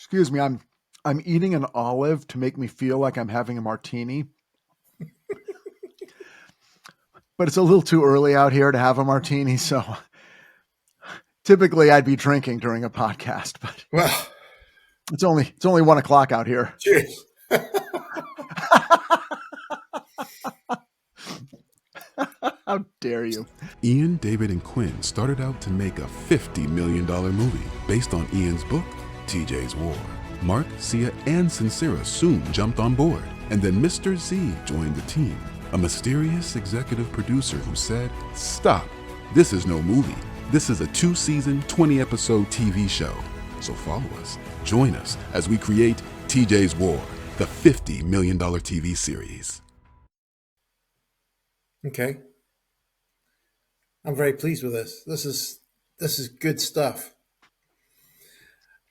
Excuse me, I'm eating an olive to make me feel like I'm having a martini. But it's a little too early out here to have a martini, so typically I'd be drinking during a podcast, but Well, it's only 1:00 out here. cheers. How dare you? Ian, David, and Quinn started out to make a $50 million movie based on Ian's book, TJ's War. Mark, Sia, and Sincera soon jumped on board, and then Mr. Z joined the team, a mysterious executive producer who said, "Stop, this is no movie. This is a 2-season, 20-episode TV show. So follow us, join us as we create TJ's War, the $50 million TV series." Okay. I'm very pleased with this. This is good stuff.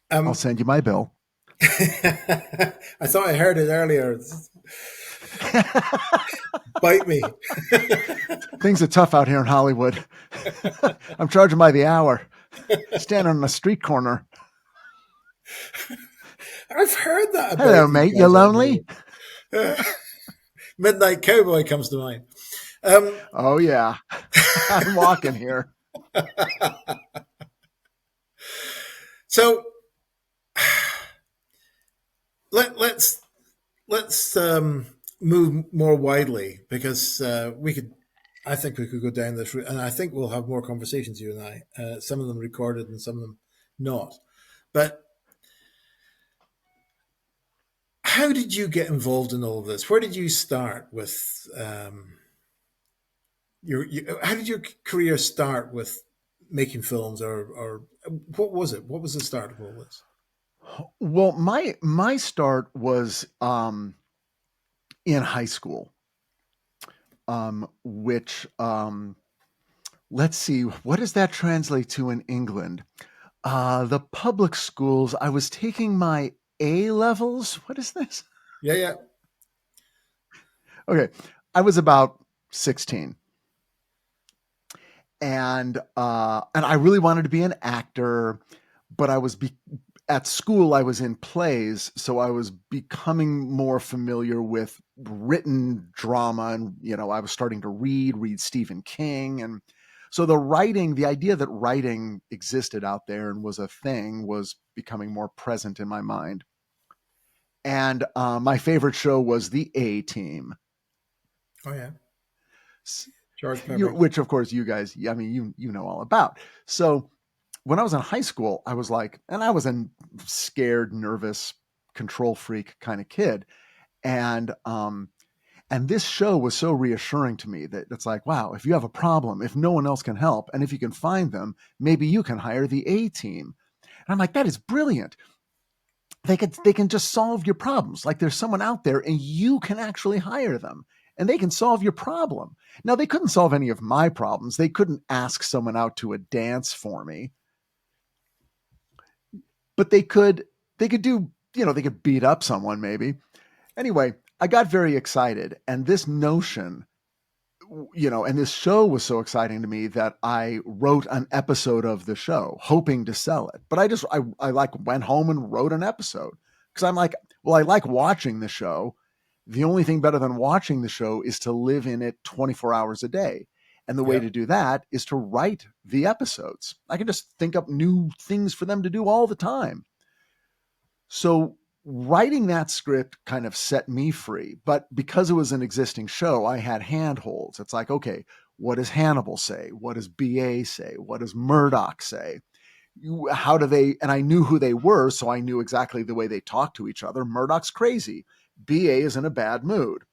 I'll send you my bill. I thought I heard it earlier. Bite me. Things are tough out here in Hollywood. I'm charging by the hour. Standing on a street corner. I've heard that about Hello, mate. You lonely? Midnight Cowboy comes to mind. Oh, yeah. I'm walking here. So let's move more widely, because I think we could go down this route, and I think we'll have more conversations, you and I, some of them recorded and some of them not. But how did you get involved in all of this? Where did you start with how did your career start with making films, or what was it? What was the start of all this? Well, my start was in high school, which let's see, what does that translate to in England? The public schools. I was taking my A levels. What is this? Yeah. Okay, I was about 16. And I really wanted to be an actor, but I was at school. I was in plays, so I was becoming more familiar with written drama, and I was starting to read Stephen King, and so the idea that writing existed out there and was a thing was becoming more present in my mind. And my favorite show was the A-Team. Oh yeah. Which of course you guys, I mean, you know all about. So when I was in high school, I was like, and I was a scared, nervous, control freak kind of kid. And this show was so reassuring to me that it's like, wow, if you have a problem, if no one else can help, and if you can find them, maybe you can hire the A-Team. And I'm like, that is brilliant. They can just solve your problems. Like there's someone out there and you can actually hire them. And they can solve your problem. Now, they couldn't solve any of my problems. They couldn't ask someone out to a dance for me. But they could do, they could beat up someone maybe. Anyway, I got very excited. And this notion, and this show was so exciting to me that I wrote an episode of the show, hoping to sell it. But I went home and wrote an episode. Because I'm like, well, I like watching the show. The only thing better than watching the show is to live in it 24 hours a day. And the way to do that is to write the episodes. I can just think up new things for them to do all the time. So writing that script kind of set me free. But because it was an existing show, I had handholds. It's like, okay, what does Hannibal say? What does BA say? What does Murdoch say? How do they, and I knew who they were, so I knew exactly the way they talk to each other. Murdoch's crazy. BA is in a bad mood.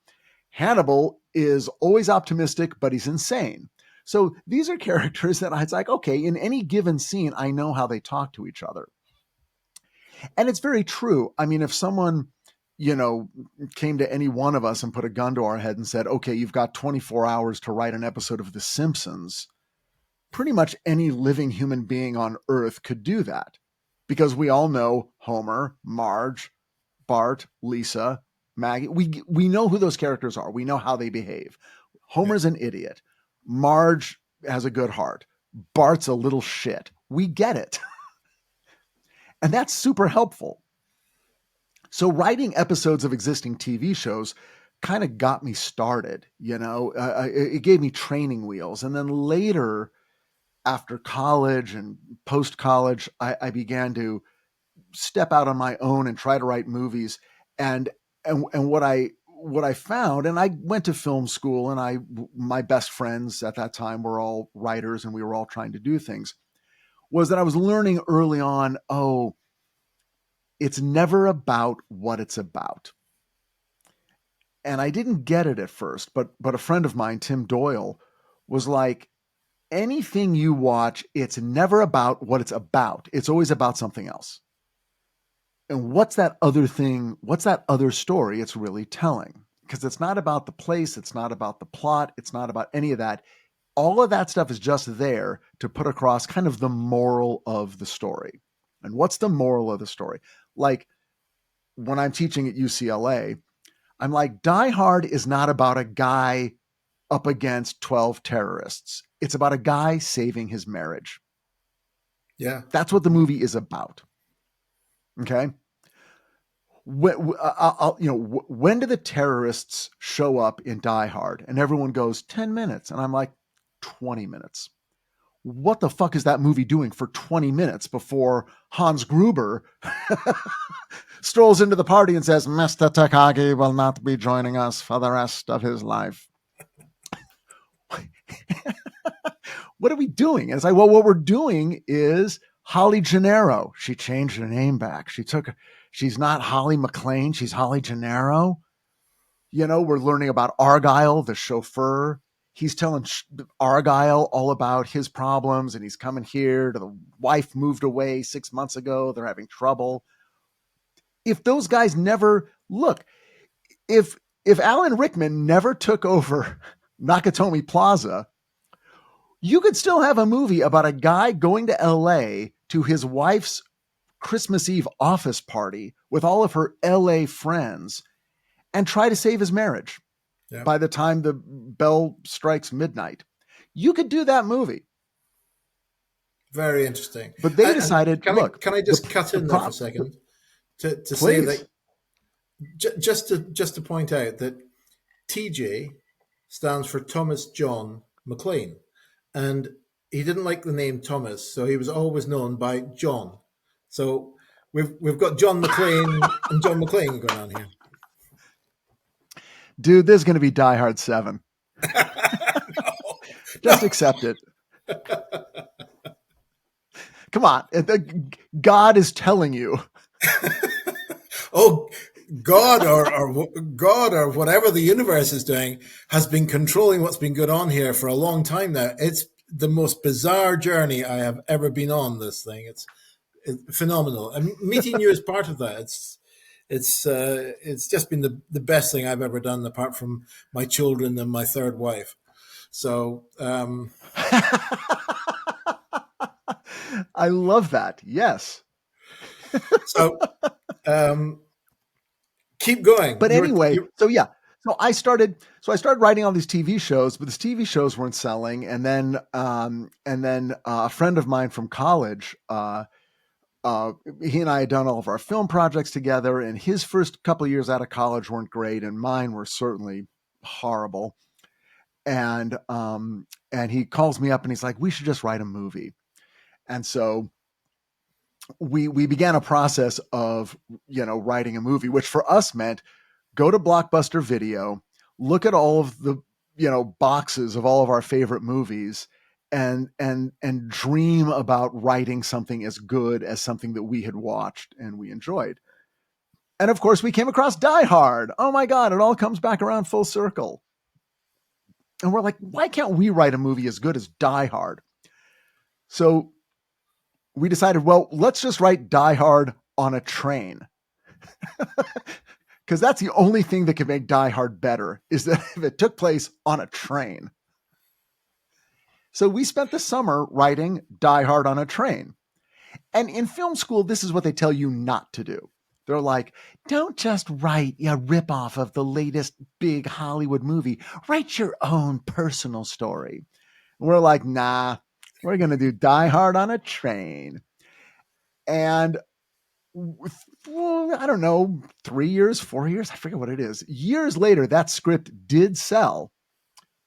Hannibal is always optimistic, but he's insane. So these are characters that it's like, okay, in any given scene, I know how they talk to each other. And it's very true. I mean, if someone, came to any one of us and put a gun to our head and said, okay, you've got 24 hours to write an episode of The Simpsons, pretty much any living human being on Earth could do that. Because we all know Homer, Marge, Bart, Lisa, Maggie. We know who those characters are. We know how they behave. Homer's an idiot. Marge has a good heart. Bart's a little shit. We get it. And that's super helpful. So writing episodes of existing TV shows kind of got me started, it gave me training wheels. And then later, after college and post college, I began to step out on my own and try to write movies. And what I found, and I went to film school, and my best friends at that time were all writers, and we were all trying to do things, was that I was learning early on, oh, it's never about what it's about. And I didn't get it at first, but a friend of mine, Tim Doyle, was like, anything you watch, it's never about what it's about. It's always about something else. And what's that other thing? What's that other story it's really telling? Because it's not about the place. It's not about the plot. It's not about any of that. All of that stuff is just there to put across kind of the moral of the story. And what's the moral of the story? Like when I'm teaching at UCLA, I'm like, Die Hard is not about a guy up against 12 terrorists. It's about a guy saving his marriage. Yeah. That's what the movie is about. Okay. When do the terrorists show up in Die Hard? And everyone goes 10 minutes. And I'm like, 20 minutes. What the fuck is that movie doing for 20 minutes before Hans Gruber strolls into the party and says, Mr. Takagi will not be joining us for the rest of his life? What are we doing? And it's like, well, what we're doing is Holly Gennaro. She changed her name back. She's not Holly McClane. She's Holly Gennaro. We're learning about Argyle, the chauffeur. He's telling Argyle all about his problems, and he's coming here. The wife moved away 6 months ago. They're having trouble. If those guys never look, if Alan Rickman never took over Nakatomi Plaza, you could still have a movie about a guy going to LA to his wife's Christmas Eve office party with all of her LA friends and try to save his marriage. Yeah. By the time the bell strikes midnight. You could do that movie. Very interesting. But they decided, can I just cut in there for a second to say that just to point out that TJ stands for Thomas John McClane. And he didn't like the name Thomas, so he was always known by John. So we've got John McClane and John McClane going on here. Dude, there's going to be Die Hard 7. Just accept it. Come on. God is telling you. Oh, God or whatever the universe is doing has been controlling what's been going on here for a long time now. It's the most bizarre journey I have ever been on, this thing. It's phenomenal. And meeting you as part of that, it's just been the best thing I've ever done, apart from my children and my third wife. So I love that. Yes. So keep going. But anyway, so I started writing all these TV shows, but these TV shows weren't selling. And then a friend of mine from college, he and I had done all of our film projects together, and his first couple of years out of college weren't great, and mine were certainly horrible. And he calls me up and he's like, we should just write a movie. And so we began a process of, writing a movie, which for us meant go to Blockbuster Video, look at all of the, boxes of all of our favorite movies and dream about writing something as good as something that we had watched and we enjoyed. And of course we came across Die Hard. Oh my God, it all comes back around full circle. And we're like, why can't we write a movie as good as Die Hard? So we decided, well, let's just write Die Hard on a train. Because that's the only thing that can make Die Hard better, is that if it took place on a train. So we spent the summer writing Die Hard on a train. And in film school, this is what they tell you not to do. They're like, don't just write a ripoff of the latest big Hollywood movie. Write your own personal story. And we're like, nah, we're going to do Die Hard on a train. And I don't know, 3 years, 4 years, I forget what it is. Years later, that script did sell,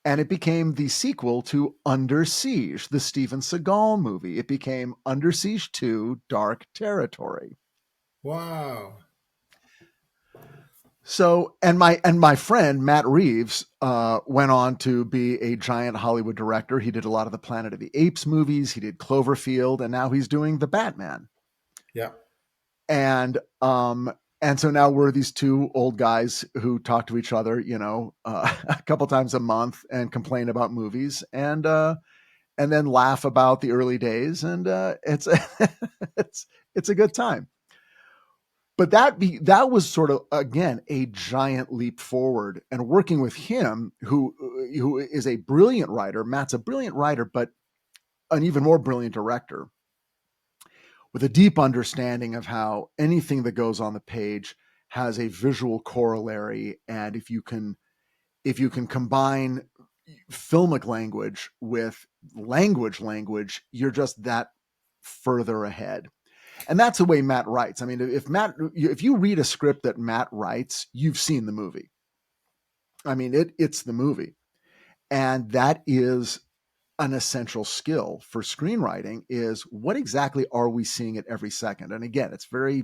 and it became the sequel to Under Siege, the Steven Seagal movie. It became Under Siege 2: Dark Territory. Wow. So, and my friend Matt Reeves went on to be a giant Hollywood director. He did a lot of the Planet of the Apes movies. He did Cloverfield, and now he's doing the Batman. Yeah. And so now we're these two old guys who talk to each other, a couple times a month and complain about movies and then laugh about the early days. And it's it's a good time. But that was sort of, again, a giant leap forward. And working with him, who is a brilliant writer, Matt's a brilliant writer, but an even more brilliant director, with a deep understanding of how anything that goes on the page has a visual corollary. And if you can combine filmic language with language, you're just that further ahead. And that's the way Matt writes. I mean, if you read a script that Matt writes, you've seen the movie. I mean, it's the movie. And that is an essential skill for screenwriting, is what exactly are we seeing at every second? And again, it's very,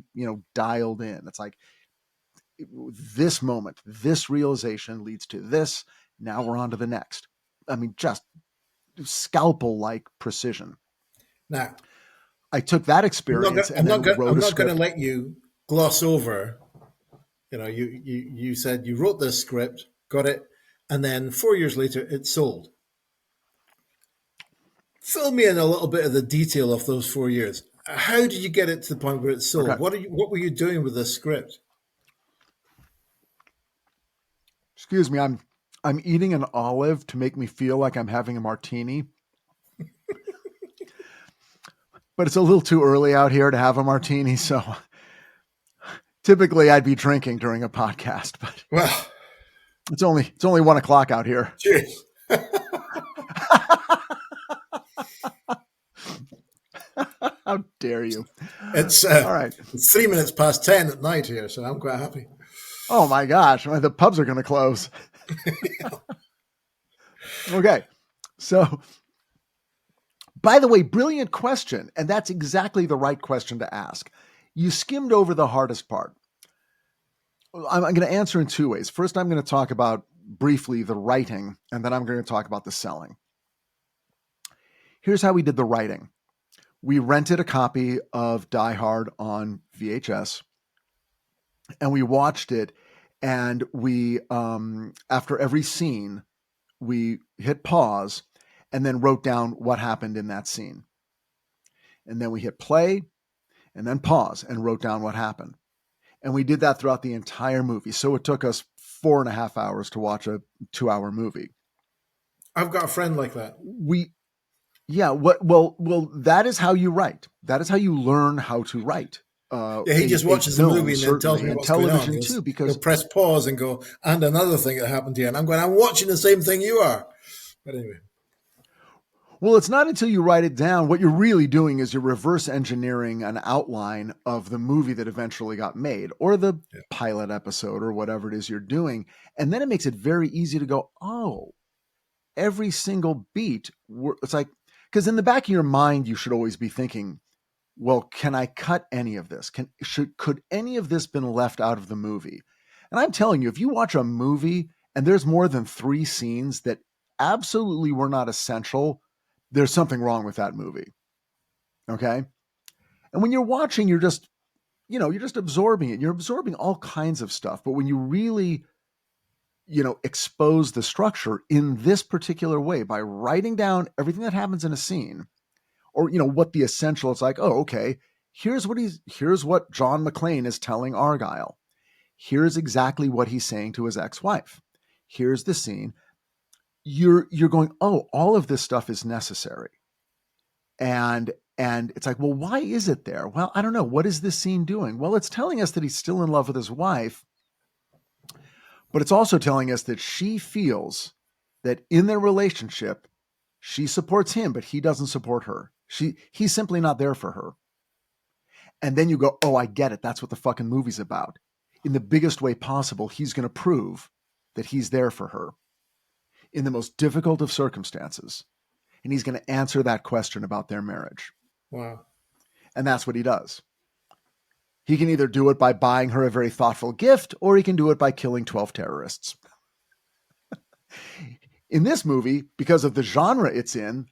dialed in. It's like this moment, this realization leads to this. Now we're on to the next. I mean, just scalpel-like precision. Now, I took that experience I'm not wrote a going script. to let you gloss over. You said you wrote this script, got it, and then 4 years later it sold. Fill me in a little bit of the detail of those 4 years. How did you get it to the point where it sold? Okay. What were you doing with this script? Excuse me, I'm eating an olive to make me feel like I'm having a martini. But it's a little too early out here to have a martini, so typically I'd be drinking during a podcast, but Well, it's only 1:00 out here. cheers. How dare you? It's All right. It's 3 minutes past 10 at night here, so I'm quite happy. Oh my gosh, the pubs are going to close. Okay. So, by the way, brilliant question. And that's exactly the right question to ask. You skimmed over the hardest part. I'm going to answer in two ways. First, I'm going to talk about briefly the writing, and then I'm going to talk about the selling. Here's how we did the writing. We rented a copy of Die Hard on VHS, and we watched it. And we, after every scene, we hit pause and then wrote down what happened in that scene. And then we hit play and then pause and wrote down what happened. And we did that throughout the entire movie. So it took us 4.5 hours to watch a 2-hour movie. I've got a friend like that. Well, that is how you write. That is how you learn how to write. He just watches the movie and then tells me what's going on. Television too, because he'll press pause and go, and another thing that happened here. And I'm watching the same thing you are. But anyway. Well, it's not until you write it down. What you're really doing is you're reverse engineering an outline of the movie that eventually got made, or the pilot episode, or whatever it is you're doing. And then it makes it very easy to go, oh, every single beat. It's like, because in the back of your mind, you should always be thinking, well, can I cut any of this? Could any of this been left out of the movie? And I'm telling you, if you watch a movie and there's more than 3 scenes that absolutely were not essential, there's something wrong with that movie. Okay? And when you're watching, you're just absorbing it. You're absorbing all kinds of stuff. But when you really, expose the structure in this particular way by writing down everything that happens in a scene, or, what the essential, it's like, oh, okay, here's what John McClane is telling Argyle. Here's exactly what he's saying to his ex-wife. Here's the scene. You're going, oh, all of this stuff is necessary. And it's like, well, why is it there? Well, I don't know. What is this scene doing? Well, it's telling us that he's still in love with his wife, but it's also telling us that she feels that in their relationship, she supports him, but he doesn't support her. He's simply not there for her. And then you go, oh, I get it. That's what the fucking movie's about. In the biggest way possible, he's going to prove that he's there for her in the most difficult of circumstances. And he's going to answer that question about their marriage. Wow. And that's what he does. He can either do it by buying her a very thoughtful gift, or he can do it by killing 12 terrorists. In this movie, because of the genre it's in,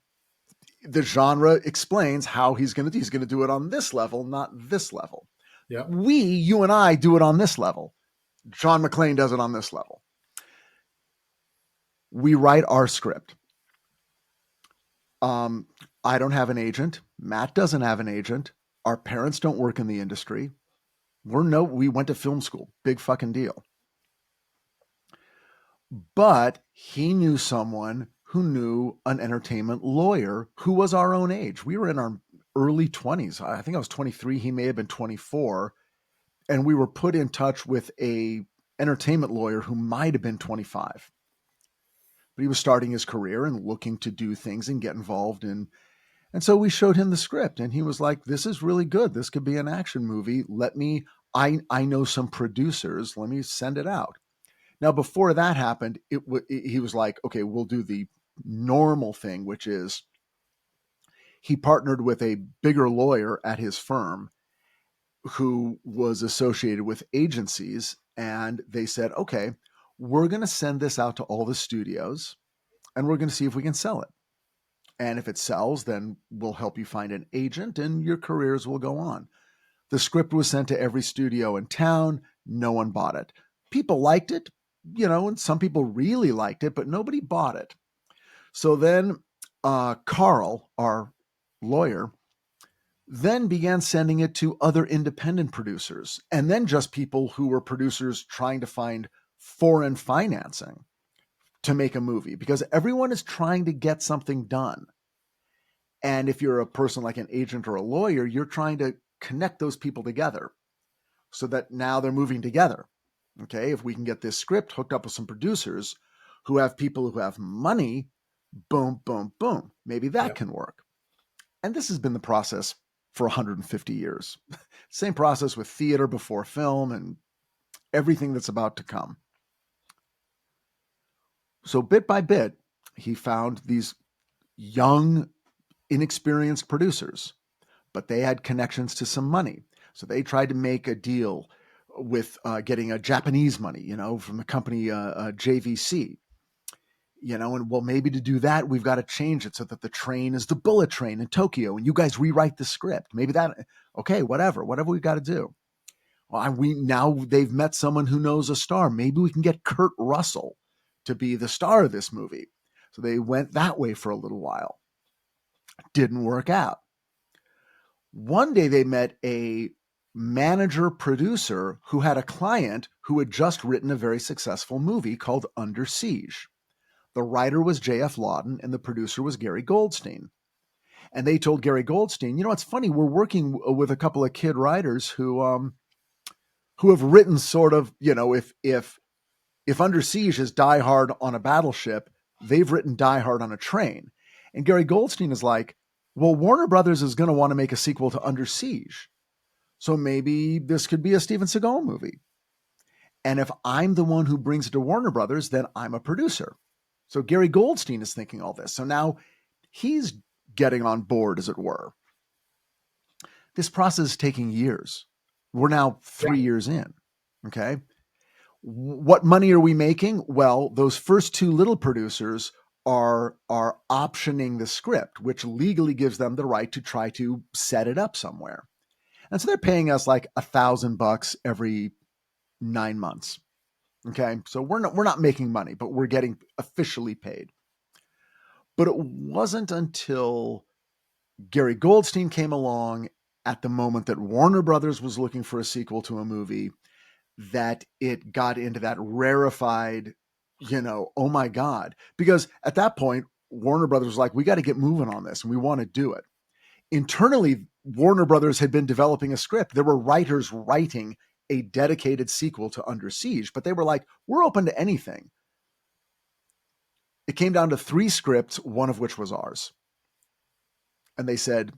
the genre explains how he's going to do it on this level, not this level. Yeah. You and I do it on this level. John McClane does it on this level. We write our script. I don't have an agent. Matt doesn't have an agent. Our parents don't work in the industry. We went to film school. Big fucking deal. But he knew someone who knew an entertainment lawyer who was our own age. We were in our early 20s. I think I was 23. He may have been 24. And we were put in touch with a entertainment lawyer who might have been 25. But he was starting his career and looking to do things and get involved in. And so we showed him the script and he was like, this is really good. This could be an action movie. I know some producers. Let me send it out. Now, before that happened, he was like, okay, we'll do the normal thing, which is he partnered with a bigger lawyer at his firm who was associated with agencies. And they said, okay, we're going to send this out to all the studios and we're going to see if we can sell it. And if it sells, then we'll help you find an agent and your careers will go on. The script was sent to every studio in town. No one bought it. People liked it, and some people really liked it, but nobody bought it. So then Carl, our lawyer, then began sending it to other independent producers and then just people who were producers trying to find foreign financing to make a movie because everyone is trying to get something done. And if you're a person like an agent or a lawyer, you're trying to connect those people together so that now they're moving together. Okay, if we can get this script hooked up with some producers who have people who have money, boom, boom, boom, maybe that can work. And this has been the process for 150 years. Same process with theater before film and everything that's about to come. So bit by bit, he found these young, inexperienced producers, but they had connections to some money. So they tried to make a deal with getting a Japanese money, from the company JVC. And well, maybe to do that, we've got to change it so that the train is the bullet train in Tokyo and you guys rewrite the script. Maybe that, okay, whatever we've got to do. Well, now they've met someone who knows a star. Maybe we can get Kurt Russell to be the star of this movie. So they went that way for a little while. Didn't work out. One day they met a manager producer who had a client who had just written a very successful movie called Under Siege. The writer was J.F. Lawton and the producer was Gary Goldstein. And they told Gary Goldstein, it's funny, we're working with a couple of kid writers who have written sort of, if Under Siege is Die Hard on a battleship, they've written Die Hard on a train. And Gary Goldstein is like, well, Warner Brothers is going to want to make a sequel to Under Siege. So maybe this could be a Steven Seagal movie. And if I'm the one who brings it to Warner Brothers, then I'm a producer. So Gary Goldstein is thinking all this. So now he's getting on board, as it were. This process is taking years. We're now 3 years in. Okay. What money are we making? Well, those first two little producers are optioning the script, which legally gives them the right to try to set it up somewhere. And so they're paying us like $1,000 every 9 months. Okay. So we're not making money, but we're getting officially paid. But it wasn't until Gary Goldstein came along at the moment that Warner Brothers was looking for a sequel to a movie that it got into that rarefied, oh my God. Because at that point, Warner Brothers was like, we got to get moving on this and we want to do it. Internally, Warner Brothers had been developing a script. There were writers writing a dedicated sequel to Under Siege, but they were like, we're open to anything. It came down to 3 scripts, one of which was ours. And they said,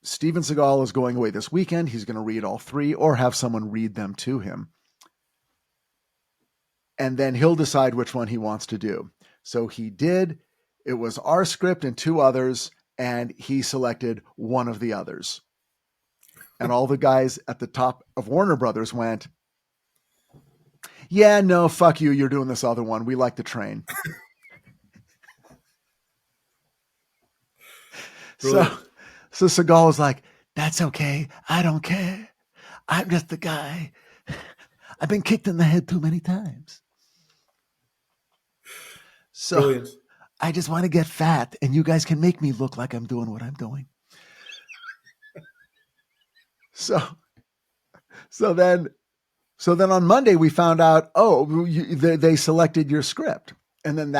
Steven Seagal is going away this weekend. He's going to read all 3 or have someone read them to him. And then he'll decide which one he wants to do. So he did. It was our script and 2 others, and he selected one of the others. And all the guys at the top of Warner Brothers went, yeah, no, fuck you. You're doing this other one. We like the train. So Seagal was like, that's okay. I don't care. I'm just the guy. I've been kicked in the head too many times. So brilliant. I just want to get fat, and you guys can make me look like I'm doing what I'm doing. So then on Monday we found out, they selected your script, and then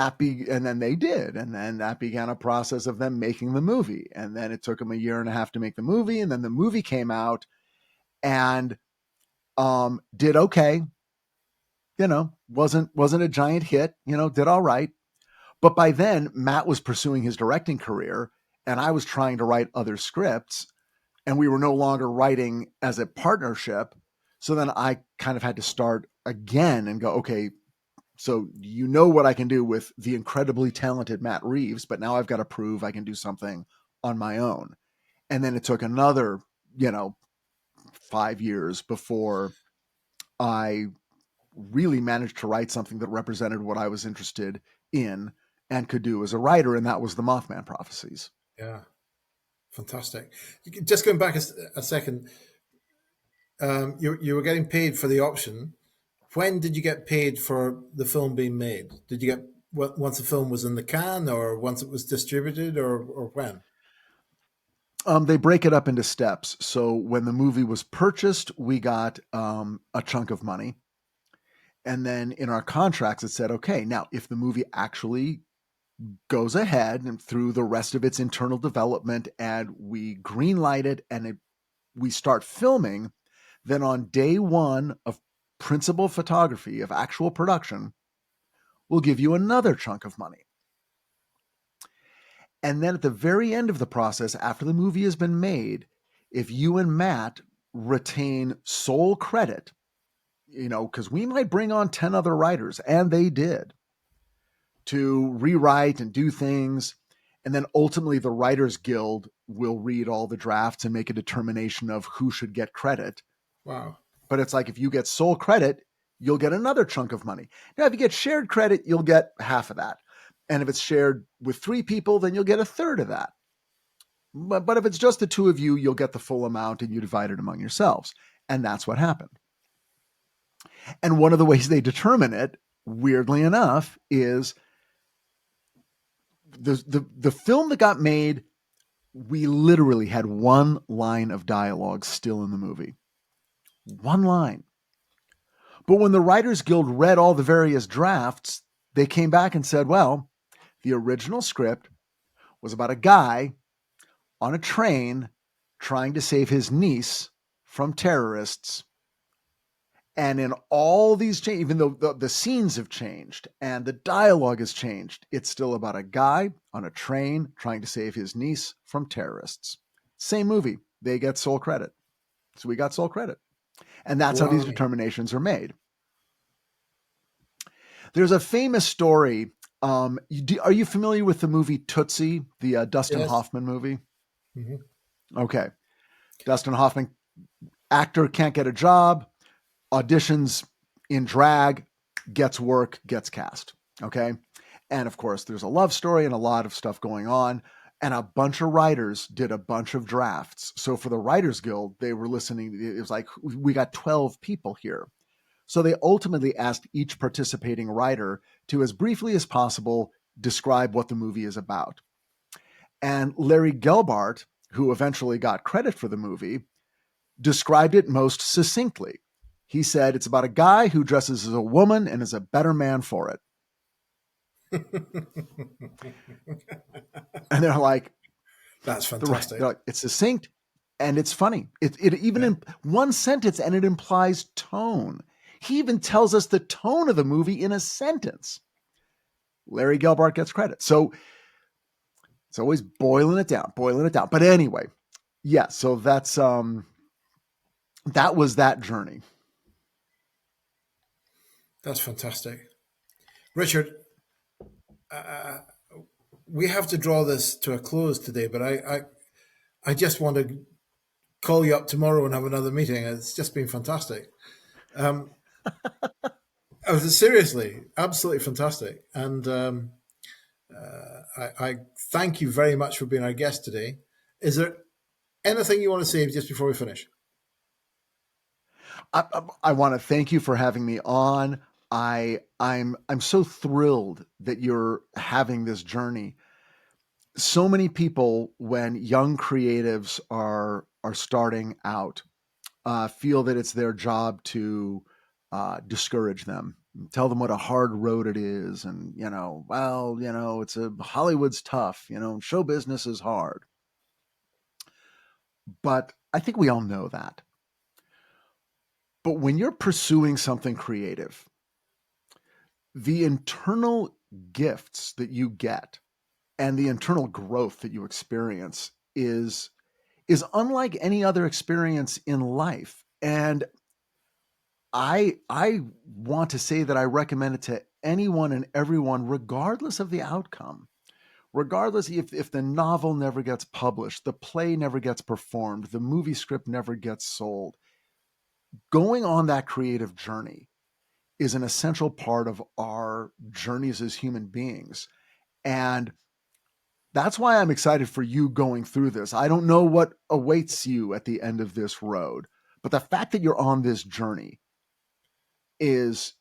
they did, and then that began a process of them making the movie, and then it took them 1.5 years to make the movie, and then the movie came out and did okay. Wasn't a giant hit. Did all right. But by then, Matt was pursuing his directing career, and I was trying to write other scripts, and we were no longer writing as a partnership. So then I kind of had to start again and go, okay, so what I can do with the incredibly talented Matt Reeves, but now I've got to prove I can do something on my own. And then it took another, 5 years before I really managed to write something that represented what I was interested in and could do as a writer, and that was the Mothman Prophecies. Yeah, fantastic. Just going back a second, you were getting paid for the option. When did you get paid for the film being made? Did you get once the film was in the can, or once it was distributed, or when? They break it up into steps. So when the movie was purchased, we got a chunk of money. And then in our contracts, it said, okay, now if the movie actually goes ahead and through the rest of its internal development and we greenlight it and we start filming, then on day 1 of principal photography, of actual production, we'll give you another chunk of money. And then at the very end of the process, after the movie has been made, if you and Matt retain sole credit, because we might bring on 10 other writers, and they did, to rewrite and do things. And then ultimately the Writers Guild will read all the drafts and make a determination of who should get credit. Wow. But it's like, if you get sole credit, you'll get another chunk of money. Now, if you get shared credit, you'll get half of that. And if it's shared with 3 people, then you'll get a third of that. But if it's just the 2 of you, you'll get the full amount and you divide it among yourselves. And that's what happened. And one of the ways they determine it, weirdly enough, is the film that got made, we literally had 1 line of dialogue still in the movie. 1 line. But when the Writers Guild read all the various drafts, they came back and said, well, the original script was about a guy on a train trying to save his niece from terrorists. And in all these changes, even though the scenes have changed and the dialogue has changed, it's still about a guy on a train trying to save his niece from terrorists. Same movie. They get sole credit. So we got sole credit. And that's how these determinations are made. There's a famous story. Are you familiar with the movie Tootsie, the Dustin Hoffman movie? Mm-hmm. Okay. Dustin Hoffman, actor, can't get a job, auditions in drag, gets work, gets cast. Okay. And of course, there's a love story and a lot of stuff going on. And a bunch of writers did a bunch of drafts. So for the Writers Guild, they were listening. It was like, we got 12 people here. So they ultimately asked each participating writer to, as briefly as possible, describe what the movie is about. And Larry Gelbart, who eventually got credit for the movie, described it most succinctly. He said, it's about a guy who dresses as a woman and is a better man for it. And they're like, that's fantastic. They're like, it's succinct and it's funny. It even in one sentence, and it implies tone. He even tells us the tone of the movie in a sentence. Larry Gelbart gets credit. So it's always boiling it down. But anyway, Yeah, so that was that journey. That's fantastic. Richard, we have to draw this to a close today, but I just want to call you up tomorrow and have another meeting. It's just been fantastic. Seriously, absolutely fantastic. And I thank you very much for being our guest today. Is there anything you want to say just before we finish? I want to thank you for having me on. I'm so thrilled that you're having this journey. So many people, when young creatives are starting out, feel that it's their job to discourage them, tell them what a hard road it is, and it's Hollywood's tough, show business is hard. But I think we all know that. But when you're pursuing something creative, the internal gifts that you get and the internal growth that you experience is unlike any other experience in life. And I want to say that I recommend it to anyone and everyone, regardless of the outcome. Regardless if the novel never gets published, the play never gets performed, the movie script never gets sold. Going on that creative journey is an essential part of our journeys as human beings. And that's why I'm excited for you going through this. I don't know what awaits you at the end of this road, but the fact that you're on this journey is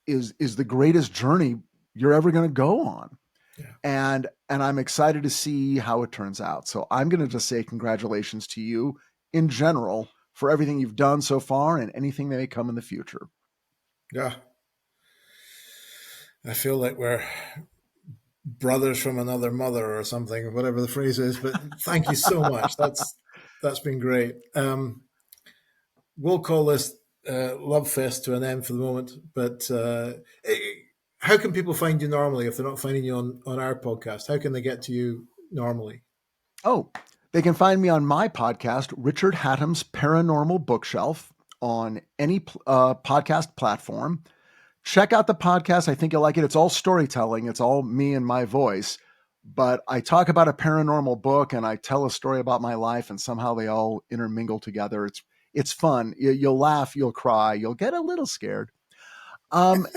the greatest journey you're ever going to go on. Yeah. And I'm excited to see how it turns out. So I'm going to just say congratulations to you in general for everything you've done so far and anything that may come in the future. Yeah. I feel like we're brothers from another mother or something, whatever the phrase is, but thank you so much. That's been great. We'll call this Love Fest to an end for the moment, but how can people find you normally if they're not finding you on our podcast? How can they get to you normally? Oh, they can find me on my podcast, Richard Hatem's Paranormal Bookshelf, on any podcast platform. Check out the podcast. I think you'll like it. It's all storytelling. It's all me and my voice. But I talk about a paranormal book and I tell a story about my life, and somehow they all intermingle together. It's fun. You'll laugh, you'll cry, you'll get a little scared. And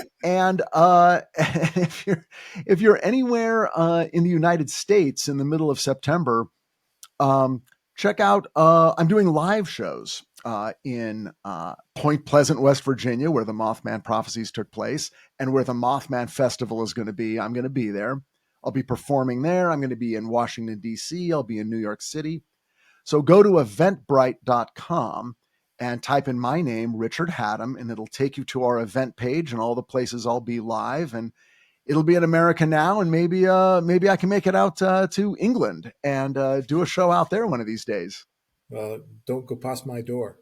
if you're anywhere in the United States in the middle of September, check out, I'm doing live shows in Point Pleasant, West Virginia, where the Mothman Prophecies took place and where the Mothman Festival is going to be. I'm going to be there. I'll be performing there. I'm going to be in Washington, D.C. I'll be in New York City. So go to eventbrite.com and type in my name, Richard Hatem, and it'll take you to our event page and all the places I'll be live. And it'll be in America now, and maybe I can make it out to England and do a show out there one of these days. Well, don't go past my door.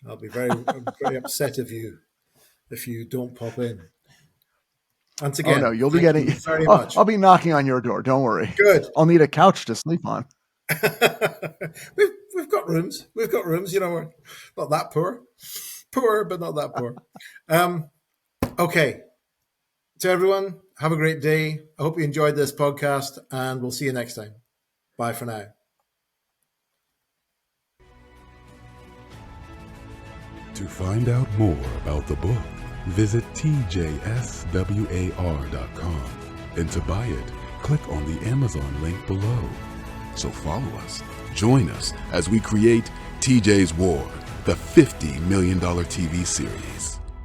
I'll be very upset if you don't pop in. Once again, oh no, you'll be getting very much. I'll be knocking on your door. Don't worry. Good. I'll need a couch to sleep on. We've got rooms. We've got rooms. We're not that poor. Poor, but not that poor. Okay. To everyone, have a great day. I hope you enjoyed this podcast, and we'll see you next time. Bye for now. To find out more about the book, visit tjswar.com. And to buy it, click on the Amazon link below. So follow us, join us as we create TJ's War, the $50 million TV series.